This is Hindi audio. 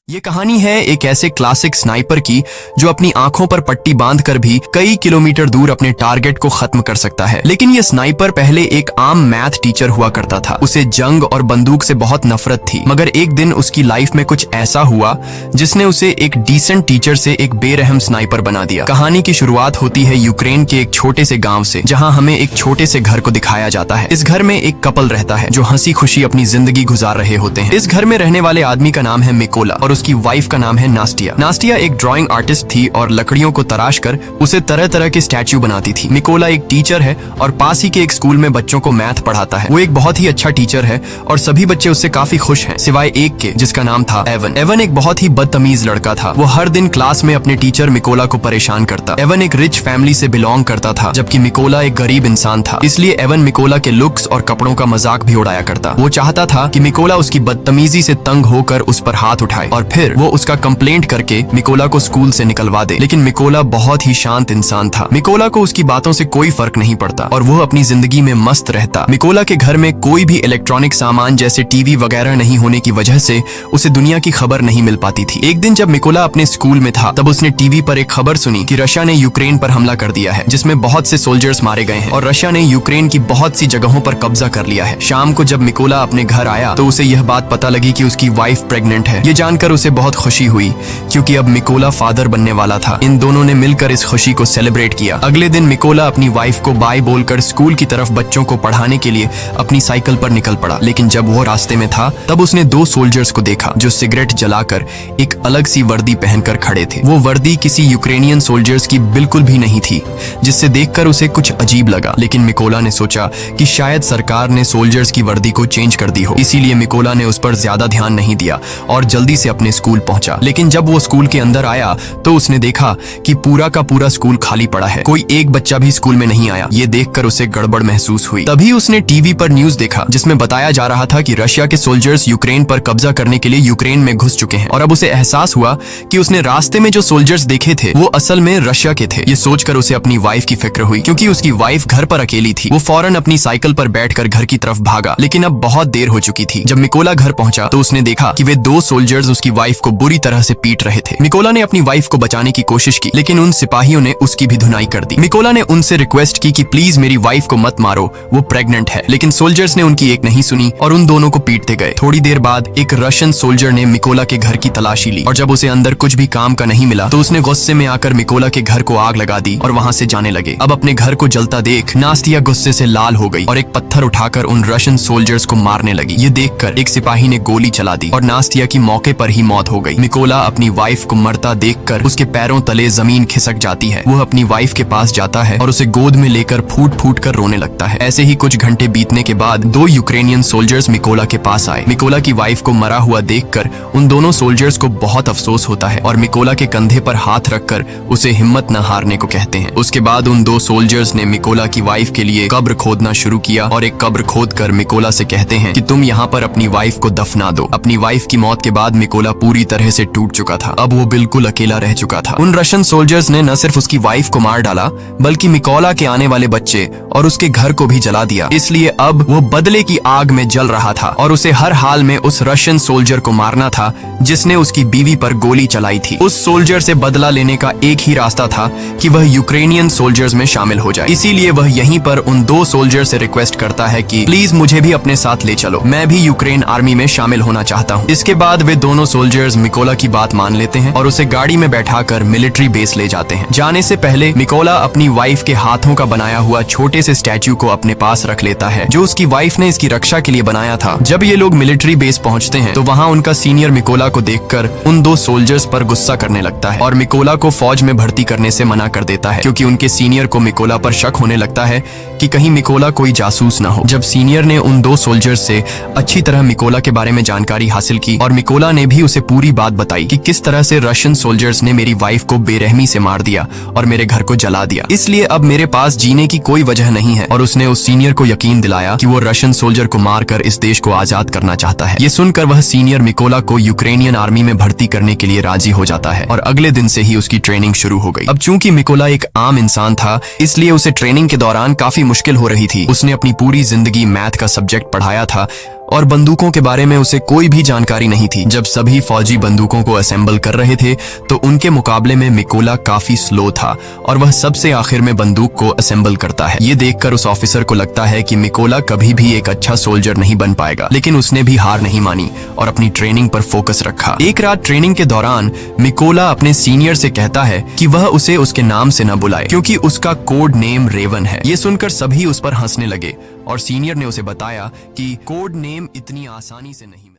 ये कहानी है एक ऐसे क्लासिक स्नाइपर की जो अपनी आंखों पर पट्टी बांधकर भी कई किलोमीटर दूर अपने टारगेट को खत्म कर सकता है। लेकिन ये स्नाइपर पहले एक आम मैथ टीचर हुआ करता था। उसे जंग और बंदूक से बहुत नफरत थी, मगर एक दिन उसकी लाइफ में कुछ ऐसा हुआ जिसने उसे एक डिसेंट टीचर से एक बेरहम स्नाइपर बना दिया। कहानी की शुरुआत होती है यूक्रेन के एक छोटे से गाँव से, जहाँ हमें एक छोटे से घर को दिखाया जाता है। इस घर में एक कपल रहता है जो हंसी खुशी अपनी जिंदगी गुजार रहे होते हैं। इस घर में रहने वाले आदमी का नाम है मिकोला और उसकी वाइफ का नाम है नास्टिया। नास्टिया एक ड्राइंग आर्टिस्ट थी और लकड़ियों को तराश कर उसे तरह तरह के स्टैच्यू बनाती थी। मिकोला एक टीचर है और पास ही के एक स्कूल में बच्चों को मैथ पढ़ाता है। वो एक बहुत ही अच्छा टीचर है और सभी बच्चे उससे काफी खुश हैं, सिवाय एक के जिसका नाम था एवन। एवन एक बहुत ही बदतमीज लड़का था। वो हर दिन क्लास में अपने टीचर मिकोला को परेशान करता। एवन एक रिच फैमिली से बिलोंग करता था, जबकि मिकोला एक गरीब इंसान था। इसलिए एवन मिकोला के लुक्स और कपड़ों का मजाक भी उड़ाया करता। वो चाहता था कि मिकोला उसकी बदतमीजी से तंग होकर उस पर हाथ उठाए और फिर वो उसका कंप्लेंट करके मिकोला को स्कूल से निकलवा दे। लेकिन मिकोला बहुत ही शांत इंसान था। मिकोला को उसकी बातों से कोई फर्क नहीं पड़ता और वो अपनी जिंदगी में मस्त रहता। मिकोला के घर में कोई भी इलेक्ट्रॉनिक सामान जैसे टीवी वगैरह नहीं होने की वजह से उसे दुनिया की खबर नहीं मिल पाती थी। एक दिन जब मिकोला अपने स्कूल में था, तब उसने टीवी पर एक खबर सुनी कि रशिया ने यूक्रेन पर हमला कर दिया है, जिसमें बहुत से सोल्जर्स मारे गए हैं और रशिया ने यूक्रेन की बहुत सी जगहों पर कब्जा कर लिया है। शाम को जब मिकोला अपने घर आया तो उसे यह बात पता लगी कि उसकी वाइफ प्रेग्नेंट है। ये जानकर उसे बहुत खुशी हुई क्योंकि अब मिकोला फादर बनने वाला था। इन दोनों ने मिलकर इस खुशी को सेलिब्रेट किया। अगले दिन मिकोला अपनी वाइफ को बाय बोलकर स्कूल की तरफ बच्चों को पढ़ाने के लिए अपनी साइकिल पर निकल पड़ा। लेकिन जब वो रास्ते में था तब उसने दो सोल्जर्स को देखा जो सिगरेट जलाकर एक अलग सी वर्दी पहनकर खड़े थे। वो वर्दी किसी यूक्रेनियन सोल्जर्स की बिल्कुल भी नहीं थी, जिससे देखकर उसे कुछ अजीब लगा। लेकिन मिकोला ने सोचा कि शायद सरकार ने सोल्जर्स की वर्दी को चेंज कर दी हो, इसीलिए मिकोला ने उस पर ज्यादा ध्यान नहीं दिया और जल्दी से अपने स्कूल पहुंचा। लेकिन जब वो स्कूल के अंदर आया तो उसने देखा कि पूरा का पूरा स्कूल खाली पड़ा है। कोई एक बच्चा भी स्कूल में नहीं आया। ये देखकर उसे गड़बड़ महसूस हुई। तभी उसने टीवी पर न्यूज देखा जिसमें बताया जा रहा था कि रशिया के सोल्जर्स यूक्रेन पर कब्जा करने के लिए यूक्रेन में घुस चुके हैं। और अब उसे एहसास हुआ कि उसने रास्ते में जो सोल्जर्स देखे थे वो असल में रशिया के थे। ये सोचकर उसे अपनी वाइफ की फिक्र हुई, क्योंकि उसकी वाइफ घर पर अकेली थी। वो फौरन अपनी साइकिल पर बैठकर घर की तरफ भागा, लेकिन अब बहुत देर हो चुकी थी। जब मिकोला घर पहुंचा तो उसने देखा कि वे दो सोल्जर्स उसकी वाइफ को बुरी तरह से पीट रहे थे। मिकोला ने अपनी वाइफ को बचाने की कोशिश की, लेकिन उन सिपाहियों ने उसकी भी धुनाई कर दी। मिकोला ने उनसे रिक्वेस्ट की कि प्लीज मेरी वाइफ को मत मारो, वो प्रेग्नेंट है। लेकिन सोल्जर्स ने उनकी एक नहीं सुनी और उन दोनों को पीटते गए। थोड़ी देर बाद एक रशियन सोल्जर ने मिकोला के घर की तलाशी ली और जब उसे अंदर कुछ भी काम का नहीं मिला तो उसने गुस्से में आकर मिकोला के घर को आग लगा दी और वहां से जाने लगे। अब अपने घर को जलता देख नास्टिया गुस्से से लाल हो गई और एक पत्थर उठाकर उन रशियन सोल्जर्स को मारने लगी। ये देखकर एक सिपाही ने गोली चला दी और नास्टिया की मौके पर ही मौत हो गई। मिकोला अपनी वाइफ को मरता देखकर उसके पैरों तले जमीन खिसक जाती है। वो अपनी वाइफ के पास जाता है और उसे गोद में लेकर फूट फूट कर रोने लगता है। ऐसे ही कुछ घंटे बीतने के बाद दो यूक्रेनियन सोल्जर्स मिकोला के पास आए। मिकोला की वाइफ को मरा हुआ देखकर उन दोनों सोल्जर्स को बहुत अफसोस होता है और मिकोला के कंधे पर हाथ रखकर उसे हिम्मत न हारने को कहते हैं। उसके बाद उन दो सोल्जर्स ने मिकोला की वाइफ के लिए कब्र खोदना शुरू किया और एक कब्र खोदकर मिकोला से कहते हैं कि तुम यहाँ पर अपनी वाइफ को दफना दो। अपनी वाइफ की मौत के बाद मिकोला पूरी तरह से टूट चुका था। अब वो बिल्कुल अकेला रह चुका था। उन रशियन सोल्जर्स ने न सिर्फ उसकी वाइफ को मार डाला बल्कि मिकोला के आने वाले बच्चे और उसके घर को भी जला दिया। इसलिए अब वो बदले की आग में जल रहा था और उसे हर हाल में उस रशियन सोल्जर को मारना था जिसने उसकी बीवी पर गोली चलाई थी। उस सोल्जर से बदला लेने का एक ही रास्ता था कि वह यूक्रेनियन सोल्जर्स में शामिल हो जाए। इसीलिए वह यहीं पर उन दो सोल्जर से रिक्वेस्ट करता है कि प्लीज मुझे भी अपने साथ ले चलो, मैं भी यूक्रेन आर्मी में शामिल होना चाहता हूँ। इसके बाद वे दोनों सोल्जर्स मिकोला की बात मान लेते हैं और उसे गाड़ी में बैठाकर मिलिट्री बेस ले जाते हैं। जाने से पहले मिकोला अपनी वाइफ के हाथों का बनाया हुआ छोटे से स्टैच्यू को अपने पास रख लेता है जो उसकी वाइफ ने इसकी रक्षा के लिए बनाया था। जब ये लोग मिलिट्री बेस पहुंचते हैं तो वहां उनका सीनियर मिकोला को देखकर उन दो सोल्जर्स पर गुस्सा करने लगता है और मिकोला को फौज में भर्ती करने से मना कर देता है, क्योंकि उनके सीनियर को मिकोला पर शक होने लगता है कि कहीं मिकोला कोई जासूस ना हो। जब सीनियर ने उन दो सोल्जर्स से अच्छी तरह मिकोला के बारे में जानकारी हासिल की और मिकोला ने भी उसे पूरी बात बताई कि किस तरह से रशियन सोल्जर्स ने मेरी वाइफ को बेरहमी से मार दिया और मेरे घर को जला दिया, इसलिए अब मेरे पास जीने की कोई वजह नहीं है। और उसने उस सीनियर को यकीन दिलाया कि वो रशियन सोल्जर को मारकर इस देश को आजाद करना चाहता है। ये सुनकर वह सीनियर मिकोला को यूक्रेनियन आर्मी में भर्ती करने के लिए राजी हो जाता है और अगले दिन से ही उसकी ट्रेनिंग शुरू हो गई। अब चूंकि मिकोला एक आम इंसान था, इसलिए उसे ट्रेनिंग के दौरान काफी मुश्किल हो रही थी। उसने अपनी पूरी जिंदगी मैथ का सब्जेक्ट पढ़ाया था और बंदूकों के बारे में उसे कोई भी जानकारी नहीं थी। जब सभी फौजी बंदूकों को असेंबल कर रहे थे तो उनके मुकाबले में मिकोला काफी स्लो था और वह सबसे आखिर में बंदूक को असेंबल करता है। ये देखकर उस ऑफिसर को लगता है कि मिकोला कभी भी एक अच्छा सोल्जर नहीं बन पाएगा, लेकिन उसने भी हार नहीं मानी और अपनी ट्रेनिंग पर फोकस रखा। एक रात ट्रेनिंग के दौरान मिकोला अपने सीनियर से कहता है कि वह उसे उसके नाम से न बुलाए क्योंकि उसका कोड नेम रेवन है। ये सुनकर सभी उस पर हंसने लगे और सीनियर ने उसे बताया कि कोड नेम इतनी आसानी से नहीं